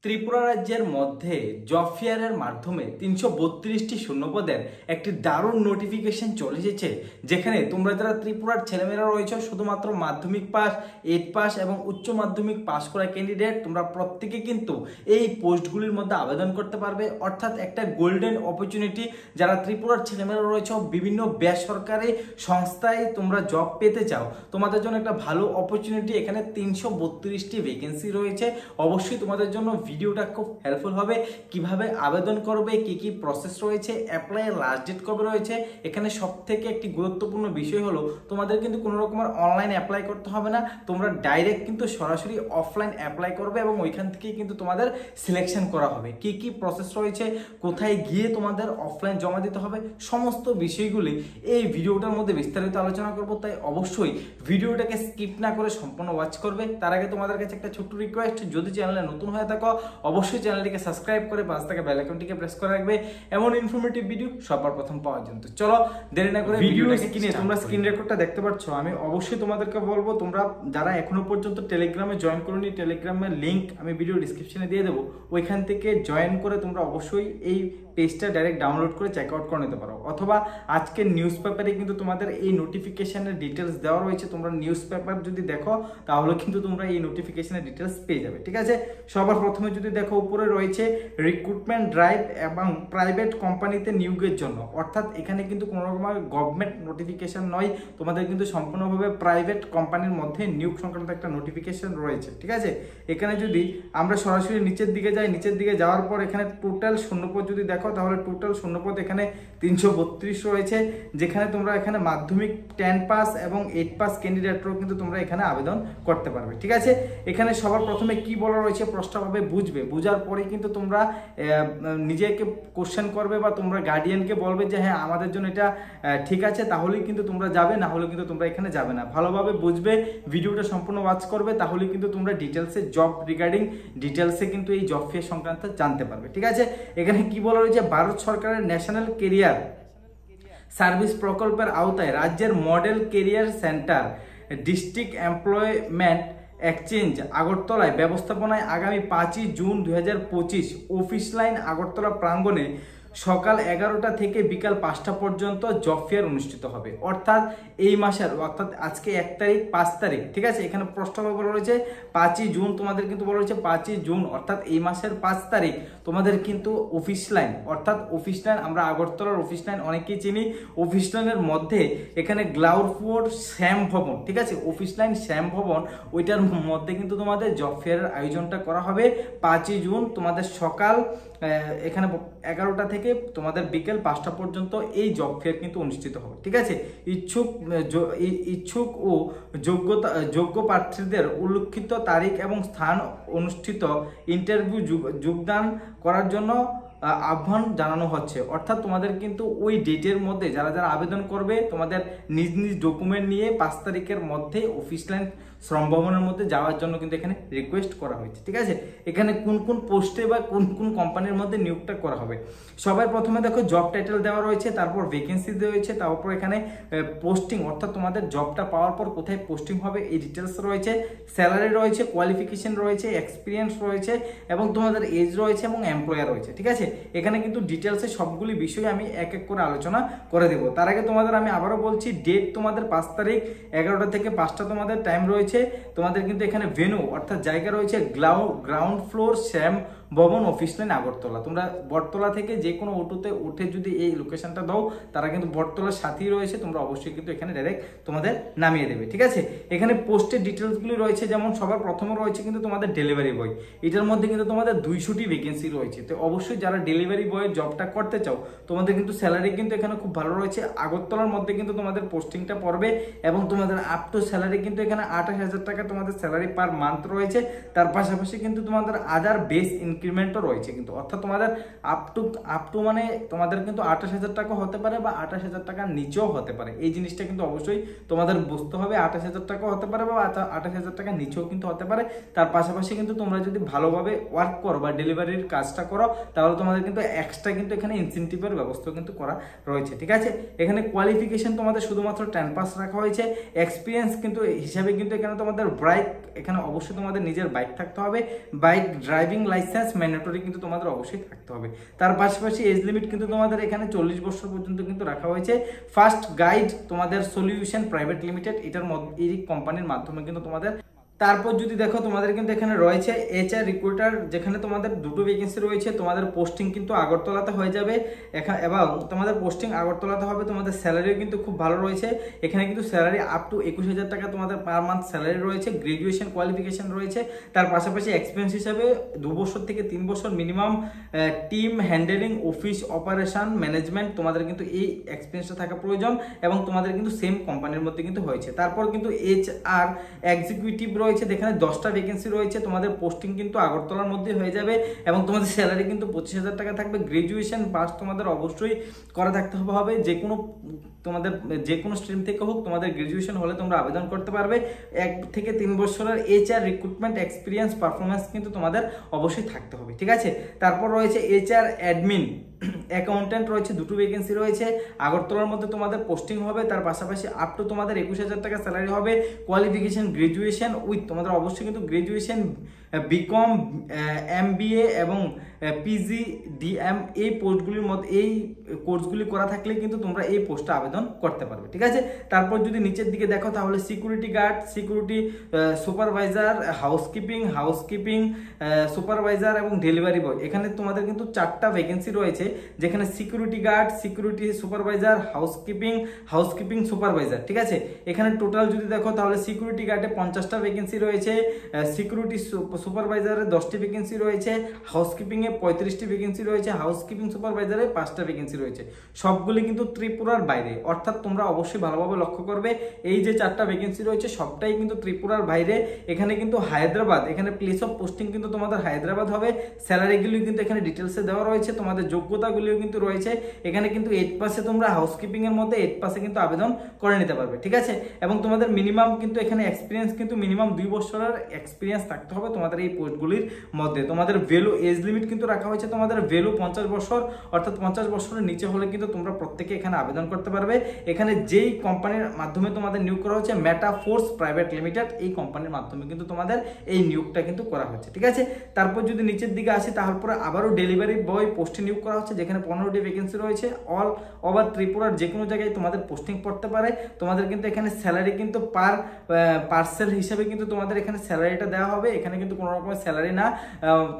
ত্রিপুরা রাজ্যের মধ্যে জব ফেয়ারের মাধ্যমে ৩৩২টি শূন্যপদের একটি দারুণ নোটিফিকেশন চলে এসেছে, যেখানে তোমরা যারা ত্রিপুরার ছেলেমেয়েরা রয়েছে শুধুমাত্র মাধ্যমিক পাস, 8 পাস এবং উচ্চ মাধ্যমিক পাস করা ক্যান্ডিডেট, তোমরা প্রত্যেকে কিন্তু এই পোস্টগুলির মধ্যে আবেদন করতে পারবে। অর্থাৎ একটা গোল্ডেন অপরচুনিটি, যারা ত্রিপুরার ছেলেমেয়েরা রয়েছে বিভিন্ন বেসরকারি সংস্থায় তোমরা জব পেতে চাও, তোমাদের জন্য একটা ভালো অপরচুনিটি। এখানে ৩৩২টি ভ্যাকেন্সি রয়েছে। অবশ্যই তোমাদের জন্য ভিডিওটা খুব হেল্পফুল হবে। কিভাবে আবেদন করবে, কি কি প্রসেস রয়েছে, অ্যাপ্লাইয়ের লাস্ট ডেট কবে রয়েছে। এখানে সবথেকে একটি গুরুত্বপূর্ণ বিষয় হলো তোমাদের কিন্তু কোনো রকমের অনলাইন অ্যাপ্লাই করতে হবে না, তোমরা ডাইরেক্ট কিন্তু সরাসরি অফলাইন অ্যাপ্লাই করবে এবং ওইখান থেকেই কিন্তু তোমাদের সিলেকশন করা হবে। কি কি প্রসেস রয়েছে, কোথায় গিয়ে তোমাদের অফলাইন জমা দিতে হবে, সমস্ত বিষয়গুলি এই ভিডিওটার মধ্যে বিস্তারিত আলোচনা করব। তাই অবশ্যই ভিডিওটাকে স্কিপ না করে সম্পূর্ণ ওয়াচ করবে। তার আগে তোমাদের কাছে একটা ছোট্ট রিকোয়েস্ট, যদি চ্যানেলে নতুন হয়ে থাকো অবশ্যই চ্যানেলটিকে সাবস্ক্রাইব করে পাশ থেকে বেল আইকনটিকে প্রেস করে রাখবে এমন ইনফরমেটিভ ভিডিও সবার প্রথম পাওয়ার জন্য। চলো দেরি না করে ভিডিওটাকে কিনে, তোমরা স্ক্রিন রেকর্ডটা দেখতে পাচ্ছ। আমি অবশ্যই তোমাদেরকে বলবো, তোমরা যারা এখনো পর্যন্ত টেলিগ্রামে জয়েন করোনি, টেলিগ্রামের লিংক আমি ভিডিও ডিসক্রিপশনে দিয়ে দেবো, ওইখান থেকে জয়েন করে তোমরা অবশ্যই এই পেজটা ডাইরেক্ট ডাউনলোড করে চেক আউট করে নিতে পারো। অথবা আজকের নিউজ পেপারে কিন্তু তোমাদের এই নোটিফিকেশনের ডিটেলস দেওয়া রয়েছে, তোমরা নিউজ পেপার যদি দেখো তাহলে কিন্তু তোমরা এই নোটিফিকেশনের ডিটেলস পেয়ে যাবে। ঠিক আছে, সবার প্রথমে যদি দেখো উপরে রয়েছে রিক্রুটমেন্ট ড্রাইভ এবং প্রাইভেট কোম্পানিতে নিয়োগের জন্য। অর্থাৎ এখানে কিন্তু কোনো রকমের গভর্নমেন্ট নোটিফিকেশন নয়, তোমাদের কিন্তু সম্পূর্ণভাবে প্রাইভেট কোম্পানির মধ্যে নিয়োগ সংক্রান্ত একটা নোটিফিকেশন রয়েছে। ঠিক আছে, এখানে যদি আমরা সরাসরি নিচের দিকে যাই, নিচের দিকে যাওয়ার পর এখানে টোটাল শূন্যপদ যদি দেখো তাহলে টোটাল শূন্যপদ এখানে ৩৩২ রয়েছে, যেখানে তোমরা এখানে মাধ্যমিক 10 পাস এবং 8 পাস ক্যান্ডিডেটরাও কিন্তু তোমরা এখানে আবেদন করতে পারবে। ঠিক আছে, এখানে সবার প্রথমে কি বলা রয়েছে স্পষ্টভাবে বুঝবে, বুঝার পরে কিন্তু তোমরা নিজেকে কোশ্চেন করবে বা তোমরা গার্ডিয়ানকে বলবে যে হ্যাঁ আমাদের জন্য এটা ঠিক আছে, তাহলেই কিন্তু তোমরা যাবে, না হলে কিন্তু তোমরা এখানে যাবে না। ভালোভাবে বুঝবে, ভিডিওটা সম্পূর্ণ ওয়াচ করবে, তাহলে কিন্তু তোমরা ডিটেলসে জব রিগার্ডিং ডিটেলসে কিন্তু এই জব ফেয়ার সংক্রান্ত জানতে পারবে। ঠিক আছে, এখানে কি বলা রয়েছে, ভারত সরকারের ন্যাশনাল কেরিয়ার সার্ভিস প্রকল্পের আওতায় রাজ্যের model career centre district employment exchange আগরতলায় ব্যবস্থাপনায় আগামী 5ই জুন 2025 অফিস লাইন আগরতলা প্রাঙ্গণে সকাল 11টা থেকে বিকাল 5টা পর্যন্ত জব ফেয়ার অনুষ্ঠিত হবে। অর্থাৎ এই মাসের, অর্থাৎ আজকে 1 তারিখ 5 তারিখ। ঠিক আছে, এখানে প্রশ্নভাবে বলা রয়েছে 5ই জুন, তোমাদের কিন্তু বলা রয়েছে 5ই জুন, অর্থাৎ এই মাসের 5 তারিখ তোমাদের কিন্তু অফিস লাইন, অর্থাৎ অফিস লাইন আমরা আগরতলার অফিস লাইন অনেকেই চিনি। অফিস লাইনের মধ্যে এখানে গ্লাউরফোর্ড শ্যাম ভবন, ঠিক আছে, অফিস লাইন শ্যাম ভবন, ওইটার মধ্যে কিন্তু তোমাদের জব ফেয়ারের আয়োজনটা করা হবে 5ই জুন। তোমাদের সকাল এখানে 11টা থেকে তোমাদের বিকেল 5টা পর্যন্ত এই জব ফেয়ার কিন্তু অনুষ্ঠিত হবে। ঠিক আছে, ইচ্ছুক ও যোগ্য প্রার্থীদের উল্লেখিত তারিখ এবং স্থান অনুষ্ঠিত ইন্টারভিউ যোগদান করার জন্য আহ্বান জানানো হচ্ছে। অর্থাৎ তোমাদের কিন্তু ওই ডেটের মধ্যে যারা যারা আবেদন করবে তোমাদের নিজ নিজ ডকুমেন্ট নিয়ে 5 তারিখের মধ্যে অফিস লাইন শ্রম ভবনের মধ্যে যাওয়ার জন্য কিন্তু এখানে রিকোয়েস্ট করা হয়েছে। ঠিক আছে, এখানে কোন কোন পোস্টে বা কোন কোন কোম্পানির মধ্যে নিয়োগটা করা হবে। সবাই প্রথমে দেখো জব টাইটেল দেওয়া রয়েছে, তারপর ভ্যাকেন্সি দেওয়া রয়েছে, তারপর এখানে পোস্টিং, অর্থাৎ তোমাদের জবটা পাওয়ার পর কোথায় পোস্টিং হবে এই ডিটেলস রয়েছে, স্যালারি রয়েছে, কোয়ালিফিকেশন রয়েছে, এক্সপিরিয়েন্স রয়েছে এবং তোমাদের এজ রয়েছে এবং এমপ্লয়ার রয়েছে। ঠিক আছে, এখানে কিন্তু ডিটেলসে সবগুলি বিষয় আমি এক এক করে আলোচনা করে দেবো। তার আগে তোমাদের আমি আবারও বলছি, ডেট তোমাদের 5 তারিখ 11টা থেকে 5টা তোমাদের টাইম রয়েছে। তোমাদের কিন্তু এখানে ভেনু অর্থাৎ জায়গা রয়েছে গ্রাউন্ড ফ্লোর শ্যাম ভবন অফিস লাইন আগরতলা। তোমরা বটতলা থেকে যে কোনো অটোতে উঠে যদি এই লোকেশনটা দাও, তারা কিন্তু বটতলার সাথেই রয়েছে, তোমরা অবশ্যই কিন্তু এখানে ডাইরেক্ট তোমাদের নামিয়ে দেবে। ঠিক আছে, এখানে পোস্টের ডিটেলসগুলি রয়েছে, যেমন সবার প্রথমে রয়েছে কিন্তু তোমাদের ডেলিভারি বয়, এটার মধ্যে কিন্তু তোমাদের 200টি ভ্যাকেন্সি রয়েছে। তো অবশ্যই যারা ডেলিভারি বয়ের জবটা করতে চাও, তোমাদের কিন্তু স্যালারি কিন্তু এখানে খুব ভালো রয়েছে। আগরতলার মধ্যে কিন্তু তোমাদের পোস্টিংটা পড়বে এবং তোমাদের আপ টু স্যালারি কিন্তু এখানে 28,000 টাকা তোমাদের স্যালারি পার মান্থ রয়েছে। তার পাশাপাশি কিন্তু তোমাদের আদার বেস ইনক্রিমেন্টও রয়েছে কিন্তু, অর্থাৎ তোমাদের আপ টু মানে তোমাদের কিন্তু 28,000 টাকা হতে পারে বা 28,000 টাকার নিচেও হতে পারে। এই জিনিসটা কিন্তু অবশ্যই তোমাদের বুঝতে হবে, 28,000 টাকা হতে পারে বা 28,000 টাকার নিচেও কিন্তু হতে পারে। তার পাশাপাশি কিন্তু তোমরা যদি ভালোভাবে ওয়ার্ক করো বা ডেলিভারির কাজটা করো, তাহলে তোমাদের কিন্তু এক্সট্রা কিন্তু এখানে ইনসেন্টিভের ব্যবস্থা কিন্তু করা রয়েছে। ঠিক আছে, এখানে কোয়ালিফিকেশন তোমাদের শুধুমাত্র 10 পাস রাখা হয়েছে। এক্সপিরিয়েন্স কিন্তু হিসাবে কিন্তু এখানে এখানে তোমাদের বাইক, এখানে অবশ্যই তোমাদের নিজের বাইক থাকতে হবে, বাইক ড্রাইভিং লাইসেন্স ম্যান্ডেটরি কিন্তু তোমাদের অবশ্যই থাকতে হবে। তার পাশাপাশি এজ লিমিট কিন্তু তোমাদের এখানে 40 বছর পর্যন্ত কিন্তু রাখা হয়েছে। ফার্স্ট গাইড তোমাদের সলিউশন প্রাইভেট লিমিটেড, এটার এই কোম্পানির মাধ্যমে কিন্তু তোমাদের। তারপর যদি দেখো তোমাদের কিন্তু এখানে রয়েছে HR রিক্রুটার, যেখানে তোমাদের দুটো ভ্যাকেন্সি রয়েছে। তোমাদের পোস্টিং কিন্তু আগরতলাতে হয়ে যাবে এবং তোমাদের পোস্টিং আগরতলাতে হবে। তোমাদের স্যালারিও কিন্তু খুব ভালো রয়েছে। এখানে কিন্তু স্যালারি আপ টু 21,000 টাকা তোমাদের পার মান্থ স্যালারি রয়েছে। গ্রাজুয়েশন কোয়ালিফিকেশন রয়েছে। তার পাশাপাশি এক্সপিরিয়েন্স হিসাবে 2 বছর থেকে 3 বছর minimum team handling, office operation management, তোমাদের কিন্তু এই এক্সপিরিয়েন্সটা থাকা প্রয়োজন এবং তোমাদের কিন্তু সেম কোম্পানির মধ্যে কিন্তু হয়েছে। তারপর কিন্তু HR এক্সিকিউটিভ রয়েছে, যেখানে 10টা ভ্যাকেন্সি রয়েছে। তোমাদের পোস্টিং কিন্তু আগরতলার মধ্যে হয়ে যাবে এবং তোমাদের স্যালারি কিন্তু 25,000 টাকা থাকবে। গ্রাজুয়েশন পাস তোমাদের অবশ্যই করা থাকতে হবে, তোমাদের যে কোনো স্ট্রিম থেকে হোক, তোমাদের গ্রাজুয়েশন হলে তোমরা আবেদন করতে পারবে। 1 থেকে 3 বছরের HR রিক্রুটমেন্ট এক্সপিরিয়েন্স পারফরমেন্স কিন্তু তোমাদের অবশ্যই থাকতে হবে, ঠিক আছে। তারপর রয়েছে HR অ্যাডমিন অ্যাকাউন্টেন্ট রয়েছে, 2টো ভ্যাকেন্সি রয়েছে। আগরতলার মধ্যে তোমাদের পোস্টিং হবে। তার পাশাপাশি আপ টু তোমাদের 21,000 টাকা স্যালারি হবে। কোয়ালিফিকেশন গ্রাজুয়েশন উইথ তোমাদের অবশ্যই কিন্তু গ্রাজুয়েশন, BCom, MBA এবং PG DM এই পোস্টগুলির মধ্যে এই কোর্সগুলি করা থাকলে কিন্তু তোমরা এই পোস্টে আবেদন করতে পারবে, ঠিক আছে। তারপর যদি নিচের দিকে দেখো তাহলে security guard, security supervisor, housekeeping supervisor এবং ডেলিভারি বয়, এখানে তোমাদের কিন্তু 4টা ভ্যাকেন্সি রয়েছে, যেখানে security guard, security supervisor, housekeeping supervisor, ঠিক আছে। এখানে টোটাল যদি দেখো তাহলে সিকিউরিটি গার্ডে 50টা ভ্যাকেন্সি রয়েছে, সিকিউরিটি সুপারভাইজারে 10টি ভ্যাকেন্সি রয়েছে, হাউসকিপিং এ 35টি ভ্যাকেন্সি রয়েছে, হাউসকিপিং সুপারভাইজারে 5টা ভ্যাকেন্সি রয়েছে। সবগুলি কিন্তু ত্রিপুরার বাইরে, অর্থাৎ তোমরা অবশ্যই ভালোভাবে লক্ষ্য করবে এই যে 4টা ভ্যাকেন্সি রয়েছে সবটাই কিন্তু ত্রিপুরার বাইরে। এখানে কিন্তু হায়দ্রাবাদ, এখানে প্লেস অফ পোস্টিং কিন্তু তোমাদের হায়দ্রাবাদ হবে। স্যালারিগুলি কিন্তু এখানে ডিটেলসে দেওয়া রয়েছে, তোমাদের যোগ্যতাগুলিও কিন্তু রয়েছে। এখানে কিন্তু 8 পাসে তোমরা হাউসকিপিং এর মধ্যে 8 পাসে কিন্তু আবেদন করে নিতে পারবে, ঠিক আছে। এবং তোমাদের মিনিমাম কিন্তু এখানে এক্সপিরিয়েন্স কিন্তু মিনিমাম 2 বছরের এক্সপিরিয়েন্স থাকতে হবে তোমাদের এই পোস্টগুলির মধ্যে। তোমাদের ভ্যালু এজ লিমিট কিন্তু রাখা হয়েছে, তোমাদের ভ্যালু 50 বছর, অর্থাৎ 50 বছরের নিচে হলে কিন্তু তোমরা প্রত্যেকে এখানে আবেদন করতে পারবে। এখানে যেই কোম্পানির মাধ্যমে তোমাদের নিয়োগ করা হচ্ছে মেটাফোর্স প্রাইভেট লিমিটেড, এই কোম্পানির মাধ্যমে কিন্তু তোমাদের এই নিয়োগটা কিন্তু করা হচ্ছে, ঠিক আছে। তারপর যদি নিচের দিকে আসি তারপরে আবারও ডেলিভারি বয় পোস্টে নিয়োগ করা হচ্ছে, যেখানে 15টি ভ্যাকেন্সি রয়েছে। অল ওভার ত্রিপুরার যে কোনো জায়গায় তোমাদের পোস্টিং পড়তে পারে। তোমাদের কিন্তু এখানে স্যালারি কিন্তু পার্সেল হিসেবে কিন্তু তোমাদের এখানে স্যালারিটা দেওয়া হবে। এখানে কিন্তু কোনো রকমের স্যালারি না,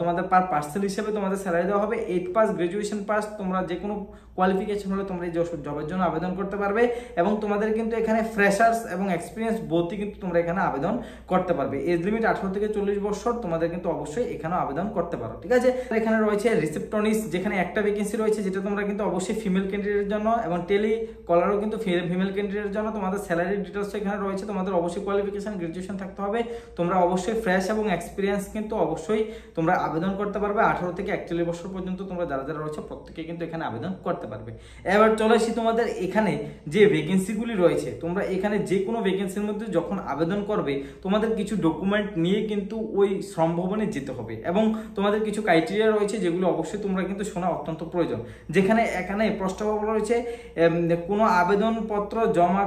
তোমাদের পার পার্সেল হিসেবে তোমাদের স্যালারি দেওয়া হবে। 8 পাস, গ্রাজুয়েশন পাস, তোমরা যে কোনো কোয়ালিফিকেশন হলে তোমরা এই জবের জন্য আবেদন করতে পারবে। এবং তোমাদের কিন্তু এখানে ফ্রেশার্স এবং এক্সপিরিয়েন্স বোথই কিন্তু তোমরা এখানে আবেদন করতে পারবে। এজ লিমিট 18 থেকে 40 বছর, তোমাদের কিন্তু অবশ্যই এখানেও আবেদন করতে পারো, ঠিক আছে। এখানে রয়েছে রিসেপশনিস্ট, যেখানে একটা ভ্যাকেন্সি রয়েছে, যেটা তোমরা কিন্তু অবশ্যই ফিমেল ক্যান্ডিডেটের জন্য, এবং টেলি কলারও কিন্তু ফিমেল ক্যান্ডিডেটের জন্য। তোমাদের স্যালারি ডিটেলস এখানে রয়েছে। তোমাদের অবশ্যই কোয়ালিফিকেশন গ্রাজুয়েশন থাকতে হবে। তোমরা অবশ্যই ফ্রেশ এবং এক্সপিরিয়েন্স কিন্তু অবশ্যই তোমরা আবেদন করতে পারবে। 18 থেকে 41 বছর পর্যন্ত তোমরা যারা যারা রয়েছে প্রত্যেকে কিন্তু এখানে আবেদন করতে পারবে। এবার চলে আসি তোমাদের এখানে যে ভ্যাকেন্সিগুলি রয়েছে। তোমরা এখানে যে কোনো ভ্যাকেন্সির মধ্যে যখন আবেদন করবে, তোমাদের কিছু ডকুমেন্ট নিয়ে কিন্তু ওই শ্রম ভবনে যেতে হবে এবং তোমাদের কিছু ক্রাইটেরিয়া রয়েছে যেগুলো অবশ্যই তোমরা কিন্তু শোনা অত্যন্ত প্রয়োজন। যেখানে এখানে প্রস্তাব রয়েছে কোনো আবেদনপত্র জমা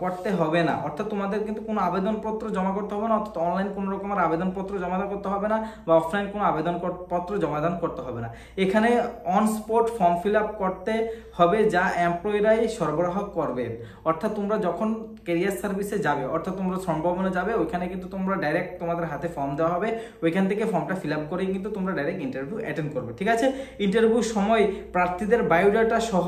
করতে হবে না, অর্থাৎ তোমাদের কিন্তু কোনো আবেদনপত্র জমা করতে হবে না, অর্থাৎ অনলাইন কোনো রকমের আবেদনপত্র জমা করতে হবে না বা অফলাইন কোনো আবেদনপত্র জমাদান করতে হবে না। এখানে on spot form fill up করতে হবে যা এমপ্লয়িরাই সরবরাহ করবে। অর্থাৎ তোমরা যখন ক্যারিয়ার সার্ভিসে যাবে, অর্থাৎ তোমরা শ্রম ভবনে যাবে, ওইখানে কিন্তু তোমরা ডাইরেক্ট তোমাদের হাতে ফর্ম দেওয়া হবে, ওইখান থেকে ফর্মটা ফিল আপ করেই কিন্তু তোমরা ডাইরেক্ট ইন্টারভিউ অ্যাটেন্ড করবে, ঠিক আছে। ইন্টারভিউর সময় প্রার্থীদের বায়োডাটা সহ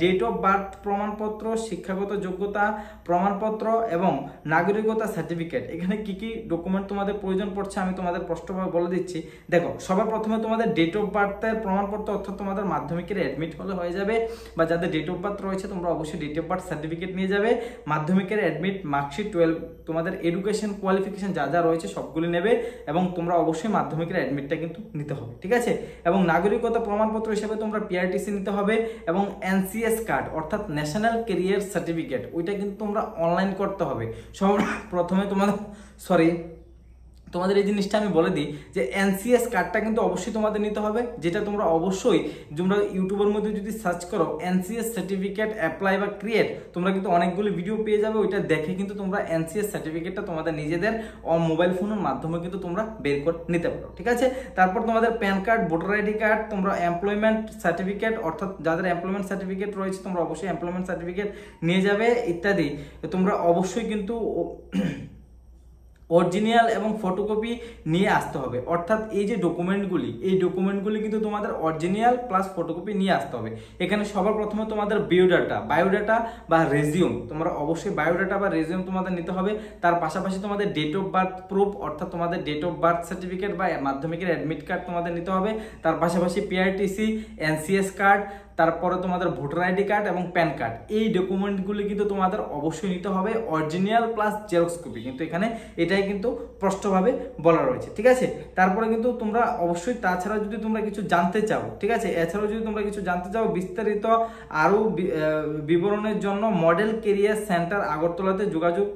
ডেট অফ বার্থ প্রমাণপত্র, শিক্ষাগত যোগ্যতা প্রমাণপত্র এবং নাগরিকতা সার্টিফিকেট, এখানে কি কি ডকুমেন্ট তোমাদের প্রয়োজন পড়ছে আমি তোমাদের স্পষ্টভাবে বলে দিচ্ছি। দেখো, সবার প্রথমে তোমাদের ডেট অফ বার্থের প্রমাণপত্র, অর্থাৎ তোমাদের মাধ্যমিকের অ্যাডমিট হলে হয়ে যাবে, বা যাদের ডেট অফ বার্থ রয়েছে তোমরা অবশ্যই ডেট অফ বার্থ সার্টিফিকেট নিয়ে যাবে। মাধ্যমিকের অ্যাডমিট, মার্কশিট, 12 তোমাদের এডুকেশন কোয়ালিফিকেশন যা যা রয়েছে সবগুলি নেবে এবং তোমরা অবশ্যই মাধ্যমিকের অ্যাডমিটটা কিন্তু নিতে হবে, ঠিক আছে। এবং নাগরিকতা প্রমাণপত্র হিসেবে তোমরা PRTC নিতে হবে এবং NCS কার্ড অর্থাৎ ন্যাশনাল ক্যারিয়ার সার্টিফিকেট, ওইটা কিন্তু তোমরা অনলাইন করতে হবে। সব প্রথমে তোমাদের তোমাদের এই জিনিসটা আমি বলে দিই যে এনসিএস কার্ডটা কিন্তু অবশ্যই তোমাদের নিতে হবে, যেটা তোমরা অবশ্যই তোমরা ইউটিউবের মধ্যে যদি সার্চ করো এনসিএস সার্টিফিকেট অ্যাপ্লাই বা ক্রিয়েট, তোমরা কিন্তু অনেকগুলো ভিডিও পেয়ে যাবে। ওইটা দেখে কিন্তু তোমরা এনসিএস সার্টিফিকেটটা তোমাদের নিজেদের মোবাইল ফোনের মাধ্যমে কিন্তু তোমরা বের করে নিতে পারো, ঠিক আছে। তারপর তোমাদের pan card, voter ID card, তোমরা এমপ্লয়মেন্ট সার্টিফিকেট, অর্থাৎ যাদের এমপ্লয়মেন্ট সার্টিফিকেট রয়েছে তোমরা অবশ্যই এমপ্লয়মেন্ট সার্টিফিকেট নিয়ে যাবে ইত্যাদি। তোমরা অবশ্যই কিন্তু অরিজিনাল এবং ফটোকপি নিয়ে আসতে হবে, অর্থাৎ এই যে ডকুমেন্টগুলি কিন্তু তোমাদের অরিজিনাল প্লাস ফটোকপি নিয়ে আসতে হবে। এখানে সবার প্রথমে তোমাদের বায়োডাটা বা রেজিউম, তোমরা অবশ্যই বায়োডাটা বা রেজিউম তোমাদের নিতে হবে। তার পাশাপাশি তোমাদের ডেট অফ বার্থ প্রুফ, অর্থাৎ তোমাদের ডেট অফ বার্থ সার্টিফিকেট বা মাধ্যমিকের অ্যাডমিট কার্ড তোমাদের নিতে হবে। তার পাশাপাশি পিআরটিসি, এনসিএস কার্ড, তারপরে তোমাদের ভোটার আইডি কার্ড এবং প্যান কার্ড, এই ডকুমেন্টগুলি কিন্তু তোমাদের অবশ্যই নিতে হবে অরিজিনাল প্লাস জেরক্স কপি, কিন্তু এখানে এটাই কিন্তু স্পষ্টভাবে বলা রয়েছে, ঠিক আছে। তারপরে কিন্তু তোমরা অবশ্যই তাছাড়া যদি তোমরা কিছু জানতে চাও, ঠিক আছে, এছাড়াও যদি তোমরা কিছু জানতে চাও বিস্তারিত আরও বিবরণের জন্য মডেল কেরিয়ার সেন্টার আগরতলাতে যোগাযোগ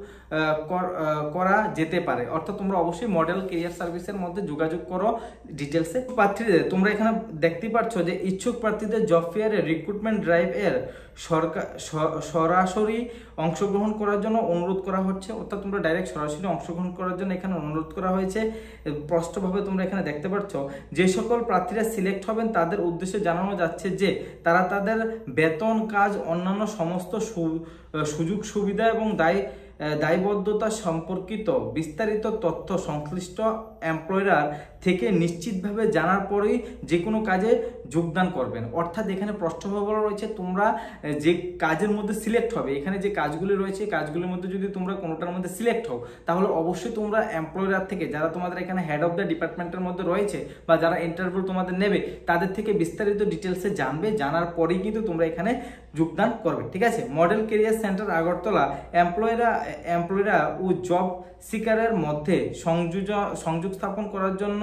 করা যেতে পারে, অর্থাৎ তোমরা অবশ্যই মডেল কেরিয়ার সার্ভিসের মধ্যে যোগাযোগ করো ডিটেলসে। প্রার্থীদের তোমরা এখানে দেখতে পাচ্ছ যে ইচ্ছুক প্রার্থীদের জব ফেয়ারে রিক্রুটমেন্ট ড্রাইভ এর সরাসরি অংশগ্রহণ করার জন্য অনুরোধ করা হচ্ছে, অর্থাৎ তোমরা ডাইরেক্ট সরাসরি অংশগ্রহণ করার জন্য এখানে অনুরোধ করা হয়েছে। স্পষ্টভাবে তোমরা এখানে দেখতে পাচ্ছ যে সকল প্রার্থীরা সিলেক্ট হবেন তাদের উদ্দেশ্যে জানানো যাচ্ছে যে তারা তাদের বেতন, কাজ, অন্যান্য সমস্ত সুযোগ সুবিধা এবং দায়বদ্ধতা সম্পর্কিত বিস্তারিত তথ্য সংশ্লিষ্ট এমপ্লয়ার থেকে নিশ্চিতভাবে জানার পরেই যে কোনো কাজে যোগদান করবেন। অর্থাৎ এখানে স্পষ্টভাবে বলা রয়েছে তোমরা যে কাজের মধ্যে সিলেক্ট হবে, এখানে যে কাজগুলি রয়েছে কাজগুলির মধ্যে যদি তোমরা কোনোটার মধ্যে সিলেক্ট হও তাহলে অবশ্যই তোমরা এমপ্লয়ার থেকে, যারা তোমাদের এখানে হেড অফ দ্য ডিপার্টমেন্টের মধ্যে রয়েছে বা যারা ইন্টারভিউ তোমাদের নেবে তাদের থেকে বিস্তারিত ডিটেলসে জানবে, জানার পরেই কিন্তু তোমরা এখানে যোগদান করবে, ঠিক আছে। মডেল কেরিয়ার সেন্টার আগরতলা এমপ্লয়াররা ও জব সিকারের মধ্যে সংযোগ স্থাপন করার জন্য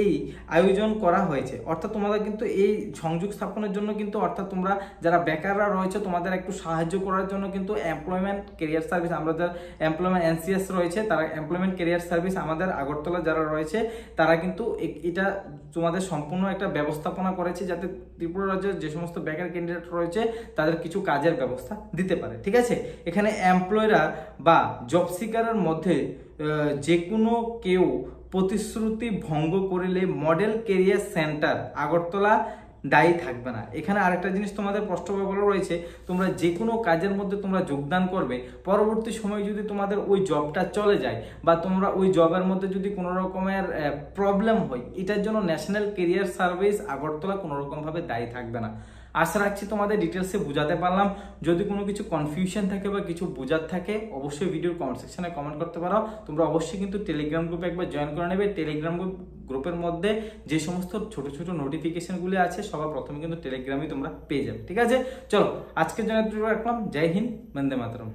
এই আয়োজন করা হয়েছে। অর্থাৎ তোমাদের কিন্তু এই সংযোগ স্থাপনের জন্য কিন্তু, অর্থাৎ তোমরা যারা বেকাররা রয়েছে তোমাদের একটু সাহায্য করার জন্য কিন্তু এমপ্লয়মেন্ট কেরিয়ার সার্ভিস, আমরা যারা এমপ্লয়মেন্ট এনসিএস রয়েছে তারা এমপ্লয়মেন্ট কেরিয়ার সার্ভিস আমাদের আগরতলা যারা রয়েছে তারা কিন্তু এটা তোমাদের সম্পূর্ণ একটা ব্যবস্থাপনা করেছে যাতে ত্রিপুরা রাজ্যের যে সমস্ত বেকার ক্যান্ডিডেট রয়েছে তাদের কিছু কাজের ব্যবস্থা দিতে পারে, ঠিক আছে। এখানে এমপ্লয়াররা বা জব সিকারের মধ্যে যে কোনো কেউ প্রতিশ্রুতি ভঙ্গ করিলে মডেল কেরিয়ার সেন্টার আগরতলা দায়ী থাকবে না। এখানে আরেকটা জিনিস তোমাদের স্পষ্টভাবে বলা রয়েছে তোমরা যে কোনো কাজের মধ্যে তোমরা যোগদান করবে, পরবর্তী সময় যদি তোমাদের ওই জবটা চলে যায় বা তোমরা ওই জবের মধ্যে যদি কোনো রকমের প্রবলেম হয়, এটার জন্য ন্যাশনাল কেরিয়ার সার্ভিস আগরতলা কোনো রকমভাবে দায়ী থাকবে না। আশা রাখছি তোমাদের ডিটেলসে বুঝাতে পারলাম। যদি কোনো কিছু কনফিউশন থাকে বা কিছু বোঝার থাকে অবশ্যই ভিডিওর কমেন্ট সেকশনে কমেন্ট করতে পারো। তোমরা অবশ্যই কিন্তু টেলিগ্রাম গ্রুপে একবার জয়েন করে নেবে। টেলিগ্রাম গ্রুপের মধ্যে যে সমস্ত ছোট ছোট নোটিফিকেশনগুলি আছে সবার প্রথমে কিন্তু টেলিগ্রামে তোমরা পেয়ে যাবে, ঠিক আছে। চলো আজকের জন্য রাখলাম। জয় হিন্দ, বন্দে মাতরম।